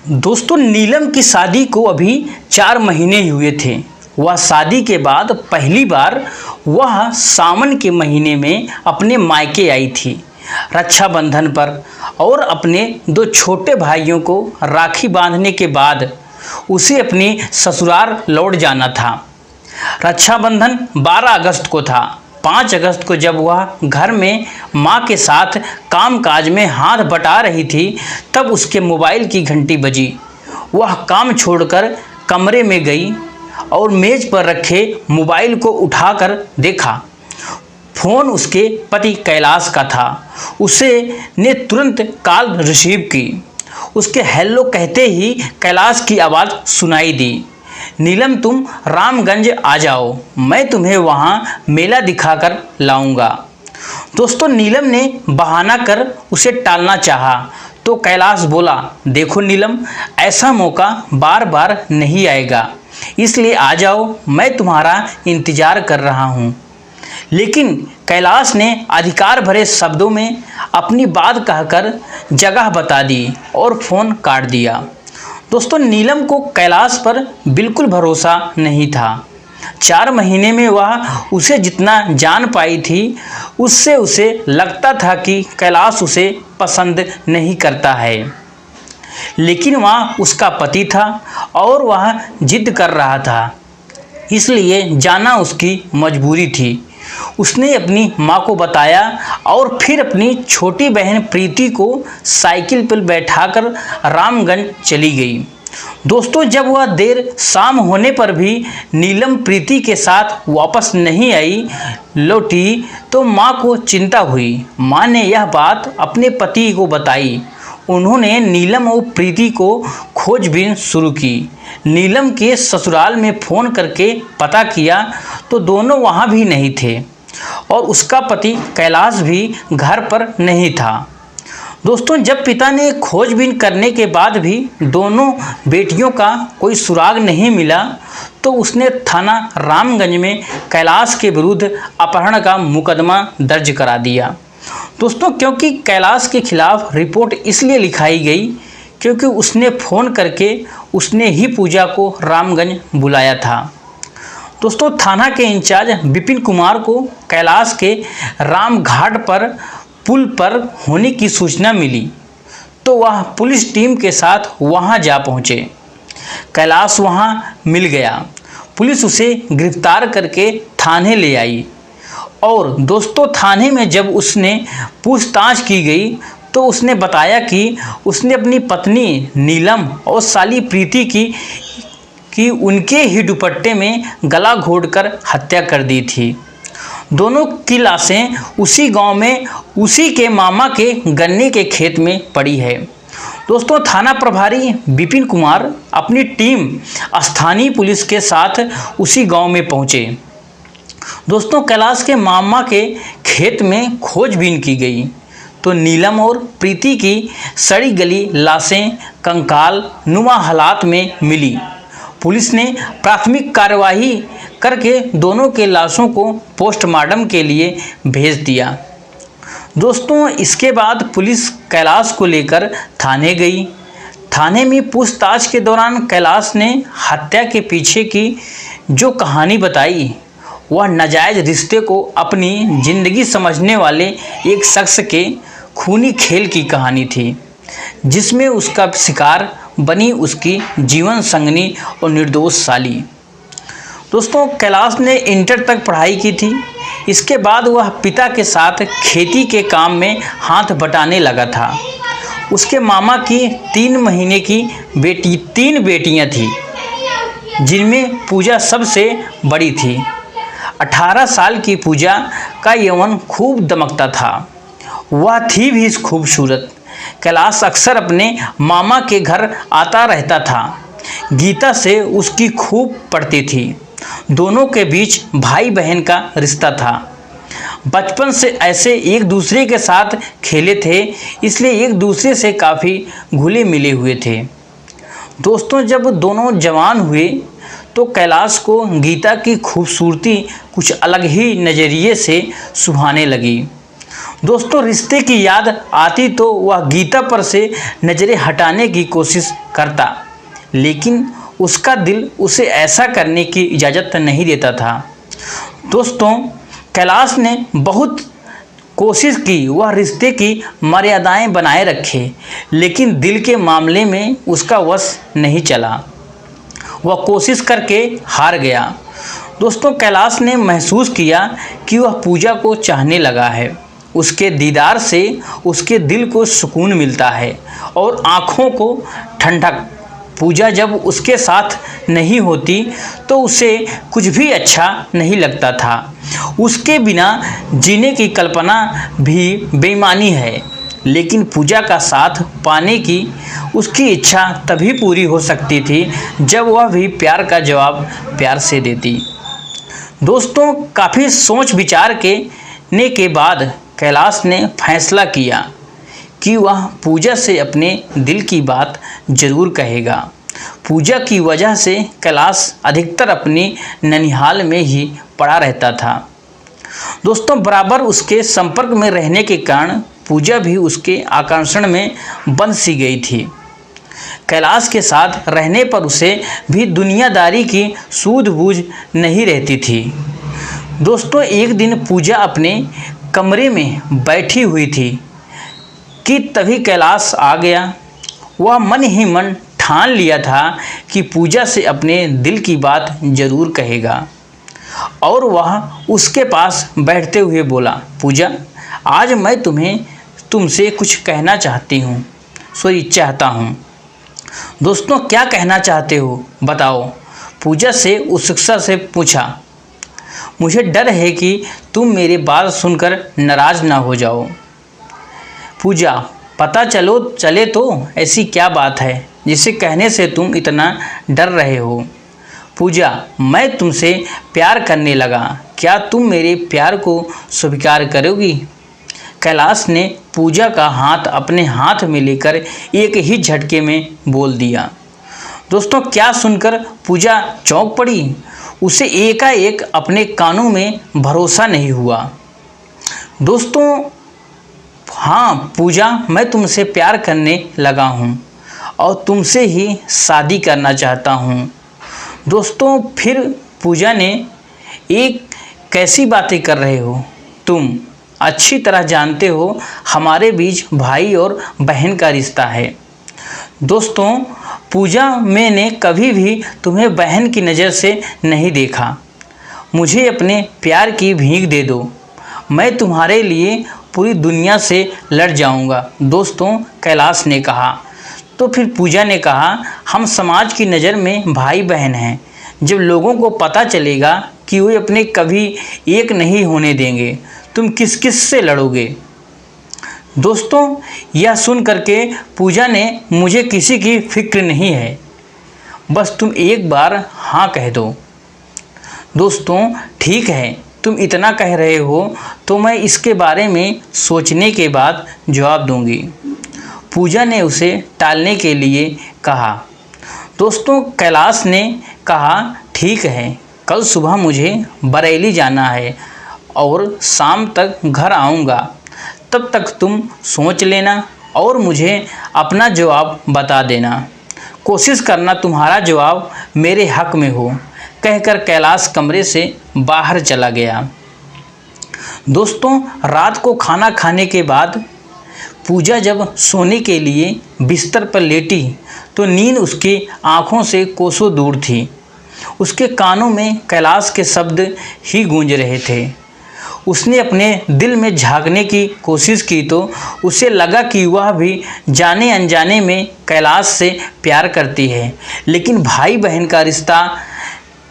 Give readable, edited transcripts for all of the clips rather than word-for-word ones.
दोस्तों, नीलम की शादी को अभी 4 महीने ही हुए थे। वह शादी के बाद पहली बार वह सावन के महीने में अपने मायके आई थी रक्षाबंधन पर, और अपने 2 छोटे भाइयों को राखी बांधने के बाद उसे अपने ससुराल लौट जाना था। रक्षाबंधन 12 अगस्त को था। 5 अगस्त को जब वह घर में मां के साथ कामकाज में हाथ बटा रही थी, तब उसके मोबाइल की घंटी बजी। वह काम छोड़कर कमरे में गई और मेज पर रखे मोबाइल को उठाकर देखा। फ़ोन उसके पति कैलाश का था। उसे ने तुरंत कॉल रिसीव की। उसके हेलो कहते ही कैलाश की आवाज़ सुनाई दी, नीलम तुम रामगंज आ जाओ, मैं तुम्हें वहाँ मेला दिखाकर लाऊंगा। दोस्तों, नीलम ने बहाना कर उसे टालना चाहा तो कैलाश बोला, देखो नीलम, ऐसा मौका बार बार नहीं आएगा, इसलिए आ जाओ, मैं तुम्हारा इंतज़ार कर रहा हूँ। लेकिन कैलाश ने अधिकार भरे शब्दों में अपनी बात कहकर जगह बता दी और फ़ोन काट दिया। दोस्तों, नीलम को कैलाश पर बिल्कुल भरोसा नहीं था। 4 महीने में वह उसे जितना जान पाई थी, उससे उसे लगता था कि कैलाश उसे पसंद नहीं करता है। लेकिन वह उसका पति था और वह जिद कर रहा था, इसलिए जाना उसकी मजबूरी थी। उसने अपनी माँ को बताया और फिर अपनी छोटी बहन प्रीति को साइकिल पर बैठाकर रामगंज चली गई। दोस्तों, जब वह देर शाम होने पर भी नीलम प्रीति के साथ वापस नहीं लौटी तो माँ को चिंता हुई। माँ ने यह बात अपने पति को बताई। उन्होंने नीलम और प्रीति को खोजबीन शुरू की। नीलम के ससुराल में फ़ोन करके पता किया तो दोनों वहाँ भी नहीं थे और उसका पति कैलाश भी घर पर नहीं था। दोस्तों, जब पिता ने खोजबीन करने के बाद भी दोनों बेटियों का कोई सुराग नहीं मिला तो उसने थाना रामगंज में कैलाश के विरुद्ध अपहरण का मुकदमा दर्ज करा दिया। दोस्तों, क्योंकि कैलाश के खिलाफ रिपोर्ट इसलिए लिखाई गई क्योंकि उसने फ़ोन करके उसने ही पूजा को रामगंज बुलाया था। दोस्तों, थाना के इंचार्ज विपिन कुमार को कैलाश के रामघाट पर पुल पर होने की सूचना मिली तो वह पुलिस टीम के साथ वहां जा पहुंचे। कैलाश वहां मिल गया। पुलिस उसे गिरफ्तार करके थाने ले आई और दोस्तों, थाने में जब उसने पूछताछ की गई तो उसने बताया कि उसने अपनी पत्नी नीलम और साली प्रीति की उनके ही दुपट्टे में गला घोंटकर हत्या कर दी थी। दोनों की लाशें उसी गांव में उसी के मामा के गन्ने के खेत में पड़ी है। दोस्तों, थाना प्रभारी विपिन कुमार अपनी टीम स्थानीय पुलिस के साथ उसी गांव में पहुंचे। दोस्तों, कैलाश के मामा के खेत में खोजबीन की गई तो नीलम और प्रीति की सड़ी गली लाशें कंकाल नुमा हालात में मिली। पुलिस ने प्राथमिक कार्यवाही करके दोनों के लाशों को पोस्टमार्टम के लिए भेज दिया। दोस्तों, इसके बाद पुलिस कैलाश को लेकर थाने गई। थाने में पूछताछ के दौरान कैलाश ने हत्या के पीछे की जो कहानी बताई वह नाजायज़ रिश्ते को अपनी ज़िंदगी समझने वाले एक शख्स के खूनी खेल की कहानी थी, जिसमें उसका शिकार बनी उसकी जीवन संगनी और निर्दोष साली। दोस्तों, कैलाश ने इंटर तक पढ़ाई की थी। इसके बाद वह पिता के साथ खेती के काम में हाथ बटाने लगा था। उसके मामा की 3 महीने की 3 बेटियां थीं, जिनमें पूजा सबसे बड़ी थी। 18 साल की पूजा का यौवन खूब दमकता था। वह थी भी खूबसूरत। कैलाश अक्सर अपने मामा के घर आता रहता था। गीता से उसकी खूब पड़ती थी। दोनों के बीच भाई बहन का रिश्ता था। बचपन से ऐसे एक दूसरे के साथ खेले थे, इसलिए एक दूसरे से काफ़ी घुले मिले हुए थे। दोस्तों, जब दोनों जवान हुए तो कैलाश को गीता की खूबसूरती कुछ अलग ही नज़रिए से सुहाने लगी। दोस्तों रिश्ते की याद आती तो वह गीता पर से नज़रें हटाने की कोशिश करता, लेकिन उसका दिल उसे ऐसा करने की इजाज़त नहीं देता था। दोस्तों कैलाश ने बहुत कोशिश की वह रिश्ते की मर्यादाएं बनाए रखे, लेकिन दिल के मामले में उसका वश नहीं चला। वह कोशिश करके हार गया। दोस्तों कैलाश ने महसूस किया कि वह पूजा को चाहने लगा है। उसके दीदार से उसके दिल को सुकून मिलता है और आँखों को ठंडक। पूजा जब उसके साथ नहीं होती तो उसे कुछ भी अच्छा नहीं लगता था। उसके बिना जीने की कल्पना भी बेईमानी है, लेकिन पूजा का साथ पाने की उसकी इच्छा तभी पूरी हो सकती थी जब वह भी प्यार का जवाब प्यार से देती। दोस्तों काफ़ी सोच विचार के बाद कैलाश ने फैसला किया कि वह पूजा से अपने दिल की बात जरूर कहेगा। पूजा की वजह से कैलाश अधिकतर अपनी ननिहाल में ही पड़ा रहता था। दोस्तों बराबर उसके संपर्क में रहने के कारण पूजा भी उसके आकर्षण में बंध सी गई थी। कैलाश के साथ रहने पर उसे भी दुनियादारी की सूझबूझ नहीं रहती थी। दोस्तों एक दिन पूजा अपने कमरे में बैठी हुई थी कि तभी कैलाश आ गया। वह मन ही मन ठान लिया था कि पूजा से अपने दिल की बात जरूर कहेगा और वह उसके पास बैठते हुए बोला, पूजा आज मैं तुमसे कुछ कहना चाहता हूँ। दोस्तों क्या कहना चाहते हो बताओ, पूजा से उत्सुकता से पूछा। मुझे डर है कि तुम मेरी बात सुनकर नाराज ना हो जाओ। पूजा पता चले तो ऐसी क्या बात है जिसे कहने से तुम इतना डर रहे हो। पूजा मैं तुमसे प्यार करने लगा, क्या तुम मेरे प्यार को स्वीकार करोगी। कैलाश ने पूजा का हाथ अपने हाथ में लेकर एक ही झटके में बोल दिया। दोस्तों क्या सुनकर पूजा चौंक पड़ी। उसे एकाएक अपने कानों में भरोसा नहीं हुआ। दोस्तों हाँ पूजा मैं तुमसे प्यार करने लगा हूँ और तुमसे ही शादी करना चाहता हूँ। दोस्तों फिर पूजा ने एक कैसी बातें कर रहे हो, तुम अच्छी तरह जानते हो हमारे बीच भाई और बहन का रिश्ता है। दोस्तों पूजा मैंने कभी भी तुम्हें बहन की नज़र से नहीं देखा। मुझे अपने प्यार की भीख दे दो, मैं तुम्हारे लिए पूरी दुनिया से लड़ जाऊंगा। दोस्तों कैलाश ने कहा। तो फिर पूजा ने कहा, हम समाज की नज़र में भाई बहन हैं। जब लोगों को पता चलेगा कि वे अपने कभी एक नहीं होने देंगे, तुम किस किस से लड़ोगे। दोस्तों यह सुन करके पूजा ने, मुझे किसी की फिक्र नहीं है, बस तुम एक बार हाँ कह दो। दोस्तों ठीक है, तुम इतना कह रहे हो तो मैं इसके बारे में सोचने के बाद जवाब दूंगी। पूजा ने उसे टालने के लिए कहा। दोस्तों कैलाश ने कहा, ठीक है, कल सुबह मुझे बरेली जाना है और शाम तक घर आऊँगा। तब तक तुम सोच लेना और मुझे अपना जवाब बता देना। कोशिश करना तुम्हारा जवाब मेरे हक में हो। कहकर कैलाश कमरे से बाहर चला गया। दोस्तों रात को खाना खाने के बाद पूजा जब सोने के लिए बिस्तर पर लेटी तो नींद उसकी आँखों से कोसों दूर थी। उसके कानों में कैलाश के शब्द ही गूंज रहे थे। उसने अपने दिल में झांकने की कोशिश की तो उसे लगा कि वह भी जाने अनजाने में कैलाश से प्यार करती है, लेकिन भाई बहन का रिश्ता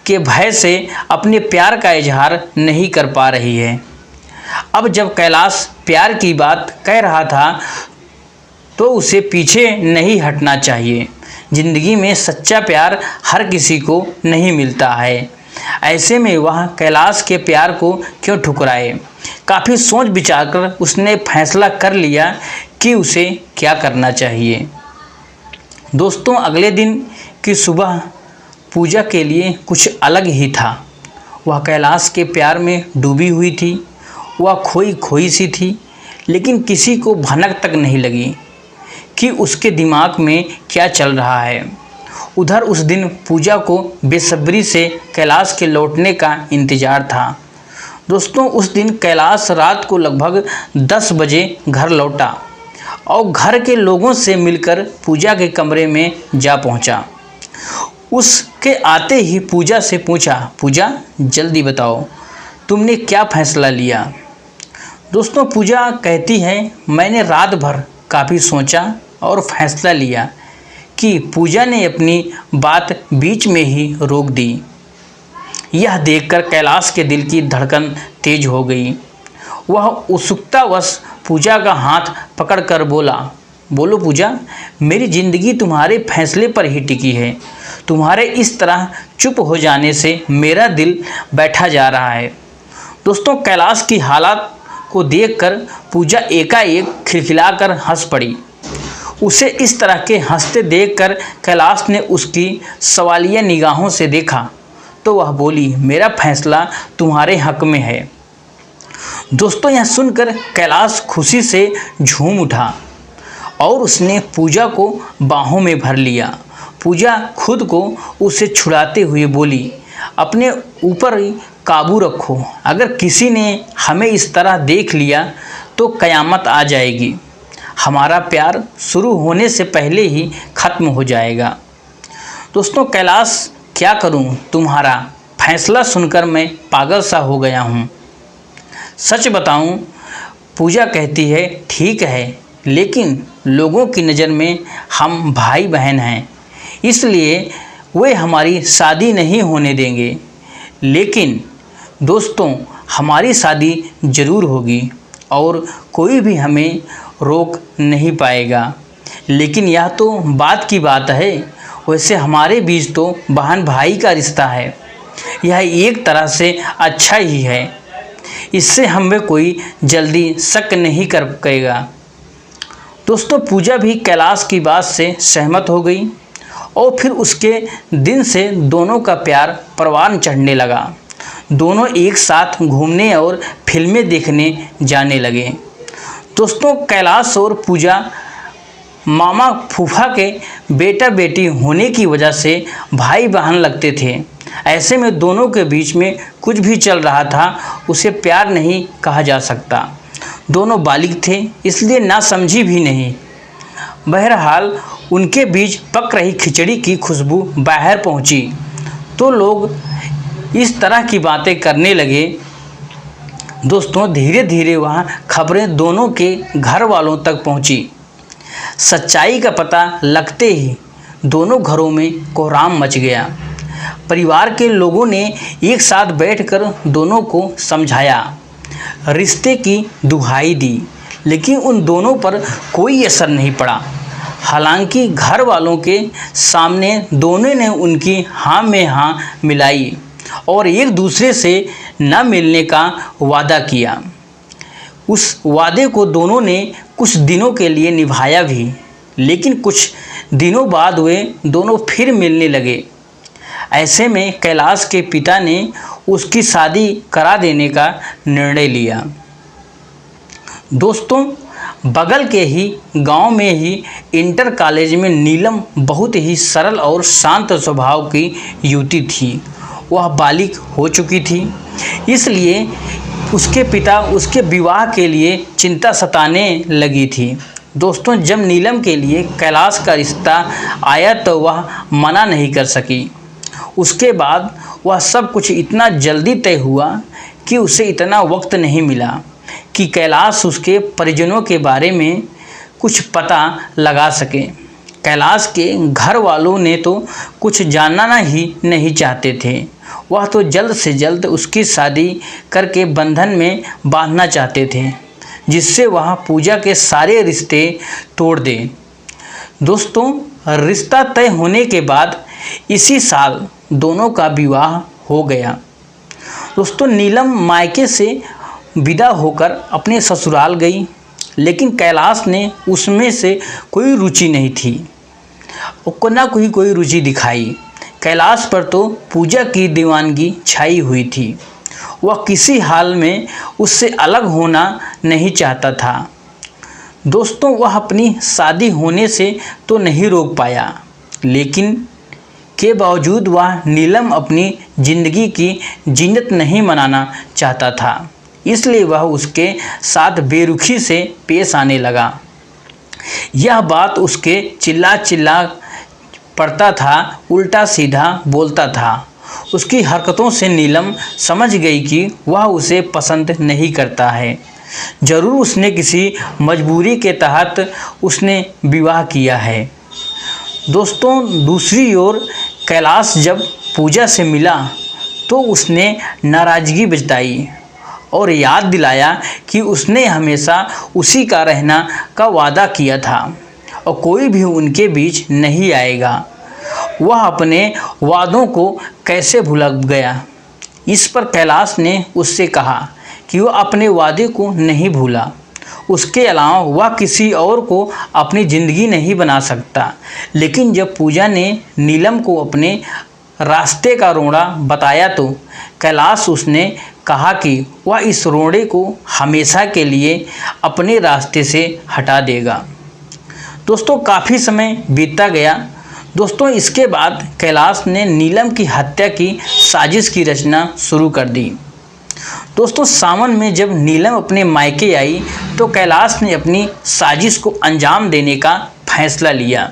के भय से अपने प्यार का इजहार नहीं कर पा रही है। अब जब कैलाश प्यार की बात कह रहा था तो उसे पीछे नहीं हटना चाहिए। ज़िंदगी में सच्चा प्यार हर किसी को नहीं मिलता है, ऐसे में वह कैलाश के प्यार को क्यों ठुकराए। काफ़ी सोच विचार कर उसने फैसला कर लिया कि उसे क्या करना चाहिए। दोस्तों अगले दिन की सुबह पूजा के लिए कुछ अलग ही था। वह कैलाश के प्यार में डूबी हुई थी। वह खोई खोई सी थी, लेकिन किसी को भनक तक नहीं लगी कि उसके दिमाग में क्या चल रहा है। उधर उस दिन पूजा को बेसब्री से कैलाश के लौटने का इंतज़ार था। दोस्तों, उस दिन कैलाश रात को लगभग 10 बजे घर लौटा और घर के लोगों से मिलकर पूजा के कमरे में जा पहुंचा। उसके आते ही पूजा से पूछा, पूजा जल्दी बताओ तुमने क्या फैसला लिया। दोस्तों, पूजा कहती है, मैंने रात भर काफ़ी सोचा और फैसला लिया कि पूजा ने अपनी बात बीच में ही रोक दी। यह देखकर कैलाश के दिल की धड़कन तेज हो गई। वह उत्सुकतावश पूजा का हाथ पकड़कर बोला, बोलो पूजा, मेरी ज़िंदगी तुम्हारे फैसले पर ही टिकी है। तुम्हारे इस तरह चुप हो जाने से मेरा दिल बैठा जा रहा है। दोस्तों, कैलाश की हालत को देखकर पूजा एकाएक खिलखिलाकर हंस पड़ी। उसे इस तरह के हंसते देखकर कैलाश ने उसकी सवालिया निगाहों से देखा तो वह बोली, मेरा फैसला तुम्हारे हक में है। दोस्तों, यह सुनकर कैलाश खुशी से झूम उठा और उसने पूजा को बाहों में भर लिया। पूजा खुद को उसे छुड़ाते हुए बोली, अपने ऊपर काबू रखो। अगर किसी ने हमें इस तरह देख लिया तो कयामत आ जाएगी। हमारा प्यार शुरू होने से पहले ही ख़त्म हो जाएगा। दोस्तों, कैलाश, क्या करूं, तुम्हारा फैसला सुनकर मैं पागल सा हो गया हूं। सच बताऊं, पूजा कहती है, ठीक है, लेकिन लोगों की नज़र में हम भाई बहन हैं, इसलिए वे हमारी शादी नहीं होने देंगे। लेकिन दोस्तों, हमारी शादी ज़रूर होगी और कोई भी हमें रोक नहीं पाएगा। लेकिन यह तो बात की बात है, वैसे हमारे बीच तो बहन भाई का रिश्ता है। यह एक तरह से अच्छा ही है, इससे हमें कोई जल्दी शक नहीं कर पाएगा। दोस्तों, पूजा भी कैलाश की बात से सहमत हो गई और फिर उसके दिन से दोनों का प्यार परवान चढ़ने लगा। दोनों एक साथ घूमने और फिल्में देखने जाने लगे। दोस्तों, कैलाश और पूजा मामा फूफा के बेटा बेटी होने की वजह से भाई बहन लगते थे। ऐसे में दोनों के बीच में कुछ भी चल रहा था उसे प्यार नहीं कहा जा सकता। दोनों बालिग थे, इसलिए नासमझी भी नहीं। बहरहाल उनके बीच पक रही खिचड़ी की खुशबू बाहर पहुंची तो लोग इस तरह की बातें करने लगे। दोस्तों, धीरे धीरे वहाँ खबरें दोनों के घर वालों तक पहुँची। सच्चाई का पता लगते ही दोनों घरों में कोहराम मच गया। परिवार के लोगों ने एक साथ बैठकर दोनों को समझाया, रिश्ते की दुहाई दी, लेकिन उन दोनों पर कोई असर नहीं पड़ा। हालांकि घर वालों के सामने दोनों ने उनकी हाँ में हाँ मिलाई और एक दूसरे से न मिलने का वादा किया। उस वादे को दोनों ने कुछ दिनों के लिए निभाया भी, लेकिन कुछ दिनों बाद वे दोनों फिर मिलने लगे। ऐसे में कैलाश के पिता ने उसकी शादी करा देने का निर्णय लिया। दोस्तों, बगल के ही गांव में ही इंटर कॉलेज में नीलम बहुत ही सरल और शांत स्वभाव की युवती थी। वह बालिग हो चुकी थी, इसलिए उसके पिता उसके विवाह के लिए चिंता सताने लगी थी। दोस्तों, जब नीलम के लिए कैलाश का रिश्ता आया तो वह मना नहीं कर सकी। उसके बाद वह सब कुछ इतना जल्दी तय हुआ कि उसे इतना वक्त नहीं मिला कि कैलाश उसके परिजनों के बारे में कुछ पता लगा सके। कैलाश के घर वालों ने तो कुछ जानना ही नहीं चाहते थे। वह तो जल्द से जल्द उसकी शादी करके बंधन में बांधना चाहते थे, जिससे वह पूजा के सारे रिश्ते तोड़ दे। दोस्तों, रिश्ता तय होने के बाद इसी साल दोनों का विवाह हो गया। दोस्तों, नीलम मायके से विदा होकर अपने ससुराल गई, लेकिन कैलाश ने उसमें से कोई रुचि नहीं थी, ना कोई रुचि दिखाई। कैलाश पर तो पूजा की दीवानगी छाई हुई थी। वह किसी हाल में उससे अलग होना नहीं चाहता था। दोस्तों वह अपनी शादी होने से तो नहीं रोक पाया, लेकिन के बावजूद वह नीलम अपनी ज़िंदगी की जीनत नहीं मनाना चाहता था, इसलिए वह उसके साथ बेरुखी से पेश आने लगा। यह बात उसके चिल्ला पड़ता था, उल्टा सीधा बोलता था। उसकी हरकतों से नीलम समझ गई कि वह उसे पसंद नहीं करता है। ज़रूर उसने किसी मजबूरी के तहत उसने विवाह किया है। दोस्तों दूसरी ओर कैलाश जब पूजा से मिला तो उसने नाराज़गी जताई और याद दिलाया कि उसने हमेशा उसी का रहना का वादा किया था और कोई भी उनके बीच नहीं आएगा। वह अपने वादों को कैसे भूल गया। इस पर कैलाश ने उससे कहा कि वह अपने वादे को नहीं भूला, उसके अलावा वह किसी और को अपनी ज़िंदगी नहीं बना सकता। लेकिन जब पूजा ने नीलम को अपने रास्ते का रोड़ा बताया तो कैलाश उसने कहा कि वह इस रोड़े को हमेशा के लिए अपने रास्ते से हटा देगा। दोस्तों काफ़ी समय बीतता गया। दोस्तों इसके बाद कैलाश ने नीलम की हत्या की साजिश की रचना शुरू कर दी। दोस्तों सावन में जब नीलम अपने मायके आई तो कैलाश ने अपनी साजिश को अंजाम देने का फैसला लिया।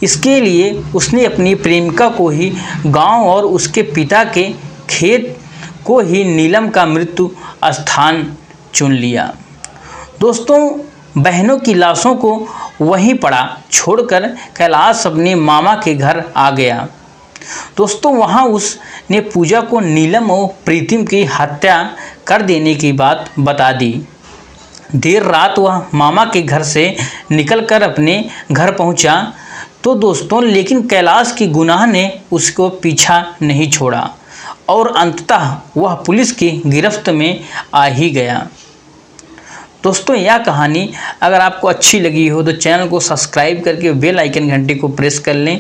इसके लिए उसने अपनी प्रेमिका को ही गांव और उसके पिता के खेत को ही नीलम का मृत्यु स्थान चुन लिया। दोस्तों बहनों की लाशों को वहीं पड़ा छोड़कर कैलाश अपने मामा के घर आ गया। दोस्तों वहां उसने पूजा को नीलम और प्रीतिम की हत्या कर देने की बात बता दी। देर रात वह मामा के घर से निकलकर अपने घर पहुंचा तो दोस्तों लेकिन कैलाश की गुनाह ने उसको पीछा नहीं छोड़ा और अंततः वह पुलिस की गिरफ्त में आ ही गया। दोस्तों यह कहानी अगर आपको अच्छी लगी हो तो चैनल को सब्सक्राइब करके बेल आइकन घंटे को प्रेस कर लें।